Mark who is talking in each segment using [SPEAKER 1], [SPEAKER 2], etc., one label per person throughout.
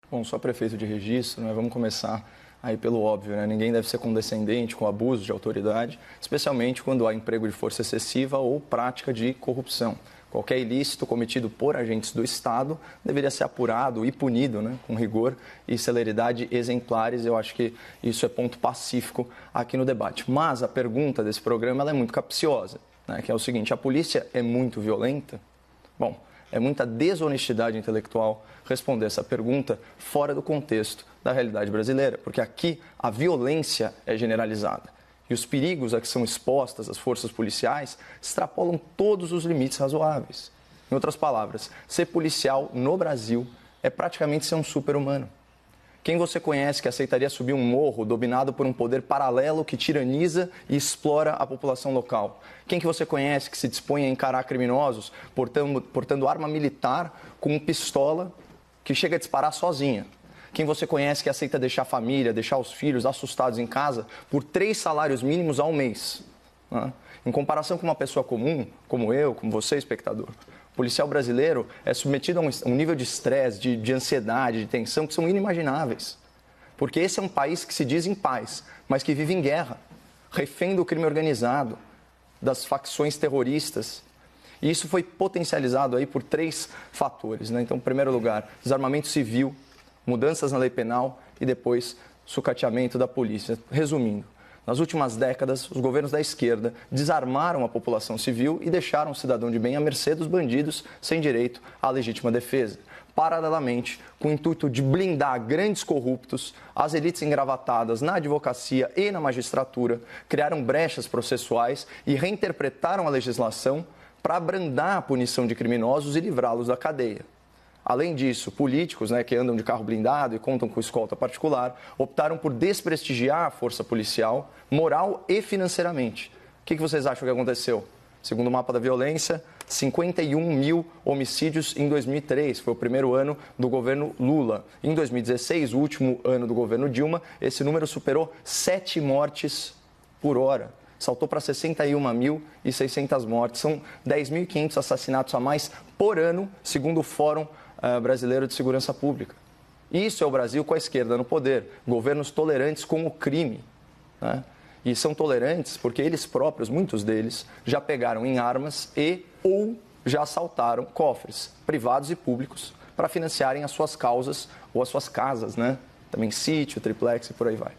[SPEAKER 1] Bom, sou prefeito de registro, né? Vamos começar aí pelo óbvio, né? Ninguém deve ser condescendente com abuso de autoridade, especialmente quando há emprego de força excessiva ou prática de corrupção. Qualquer ilícito cometido por agentes do Estado deveria ser apurado e punido, né, com rigor e celeridade exemplares. Eu acho que isso é ponto pacífico aqui no debate. Mas a pergunta desse programa ela é muito capciosa, né, que é o seguinte: a polícia é muito violenta? Bom, é muita desonestidade intelectual responder essa pergunta fora do contexto da realidade brasileira, porque aqui a violência é generalizada. E os perigos a que são expostas as forças policiais extrapolam todos os limites razoáveis. Em outras palavras, ser policial no Brasil é praticamente ser um super-humano. Quem você conhece que aceitaria subir um morro dominado por um poder paralelo que tiraniza e explora a população local? Quem que você conhece que se dispõe a encarar criminosos portando arma militar com pistola que chega a disparar sozinha? Quem você conhece que aceita deixar a família, deixar os filhos assustados em casa por 3 salários mínimos ao mês? Né? Em comparação com uma pessoa comum, como eu, como você, espectador, o policial brasileiro é submetido a um nível de estresse, de ansiedade, de tensão que são inimagináveis. Porque esse é um país que se diz em paz, mas que vive em guerra, refém do crime organizado, das facções terroristas. E isso foi potencializado aí por 3 fatores, né? Então, em primeiro lugar, desarmamento civil, mudanças na lei penal e depois sucateamento da polícia. Resumindo, nas últimas décadas, os governos da esquerda desarmaram a população civil e deixaram o cidadão de bem à mercê dos bandidos sem direito à legítima defesa. Paralelamente, com o intuito de blindar grandes corruptos, as elites engravatadas na advocacia e na magistratura criaram brechas processuais e reinterpretaram a legislação para abrandar a punição de criminosos e livrá-los da cadeia. Além disso, políticos, né, que andam de carro blindado e contam com escolta particular, optaram por desprestigiar a força policial, moral e financeiramente. O que vocês acham que aconteceu? Segundo o mapa da violência, 51 mil homicídios em 2003, foi o primeiro ano do governo Lula. Em 2016, o último ano do governo Dilma, esse número superou 7 mortes por hora. Saltou para 61.600 mortes. São 10.500 assassinatos a mais por ano, segundo o Fórum Brasileiro de Segurança Pública. Isso é o Brasil com a esquerda no poder. Governos tolerantes com o crime, né? E são tolerantes porque eles próprios, muitos deles, já pegaram em armas ou já assaltaram cofres privados e públicos para financiarem as suas causas ou as suas casas, né? Também sítio, triplex e por aí vai.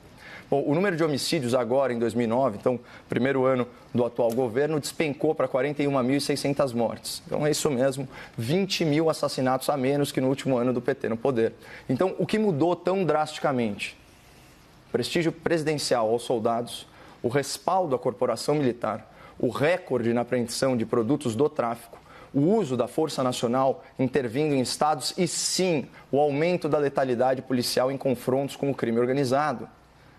[SPEAKER 1] Bom, o número de homicídios agora, em 2009, então, primeiro ano do atual governo, despencou para 41.600 mortes. Então, é isso mesmo, 20 mil assassinatos a menos que no último ano do PT no poder. Então, o que mudou tão drasticamente? Prestígio presidencial aos soldados, o respaldo à corporação militar, o recorde na apreensão de produtos do tráfico, o uso da Força Nacional intervindo em estados e, sim, o aumento da letalidade policial em confrontos com o crime organizado.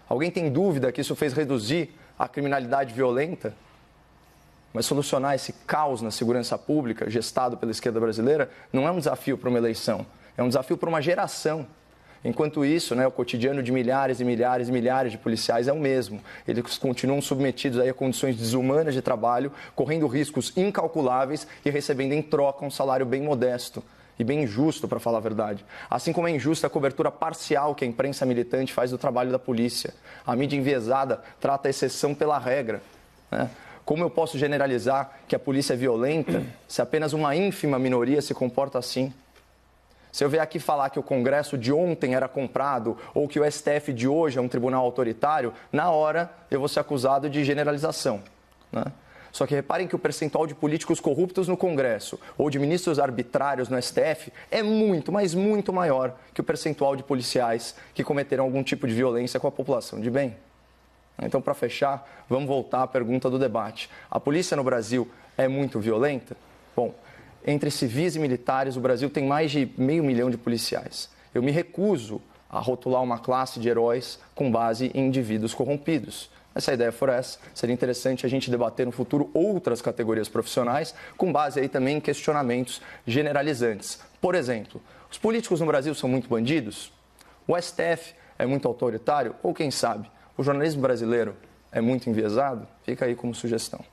[SPEAKER 1] Alguém tem dúvida que isso fez reduzir a criminalidade violenta? Mas solucionar esse caos na segurança pública, gestado pela esquerda brasileira, não é um desafio para uma eleição, é um desafio para uma geração. Enquanto isso, né, o cotidiano de milhares e milhares e milhares de policiais é o mesmo. Eles continuam submetidos aí a condições desumanas de trabalho, correndo riscos incalculáveis e recebendo em troca um salário bem modesto. E bem injusto, para falar a verdade. Assim como é injusta a cobertura parcial que a imprensa militante faz do trabalho da polícia. A mídia enviesada trata a exceção pela regra, né? Como eu posso generalizar que a polícia é violenta se apenas uma ínfima minoria se comporta assim? Se eu vier aqui falar que o Congresso de ontem era comprado ou que o STF de hoje é um tribunal autoritário, na hora eu vou ser acusado de generalização, né? Só que reparem que o percentual de políticos corruptos no Congresso ou de ministros arbitrários no STF é muito, mas muito maior que o percentual de policiais que cometeram algum tipo de violência com a população de bem. Então, para fechar, vamos voltar à pergunta do debate. A polícia no Brasil é muito violenta? Bom, entre civis e militares, o Brasil tem mais de 500 mil de policiais. Eu me recuso a rotular uma classe de heróis com base em indivíduos corrompidos. Se a ideia for essa, seria interessante a gente debater no futuro outras categorias profissionais, com base aí também em questionamentos generalizantes. Por exemplo, os políticos no Brasil são muito bandidos? O STF é muito autoritário? Ou quem sabe, o jornalismo brasileiro é muito enviesado? Fica aí como sugestão.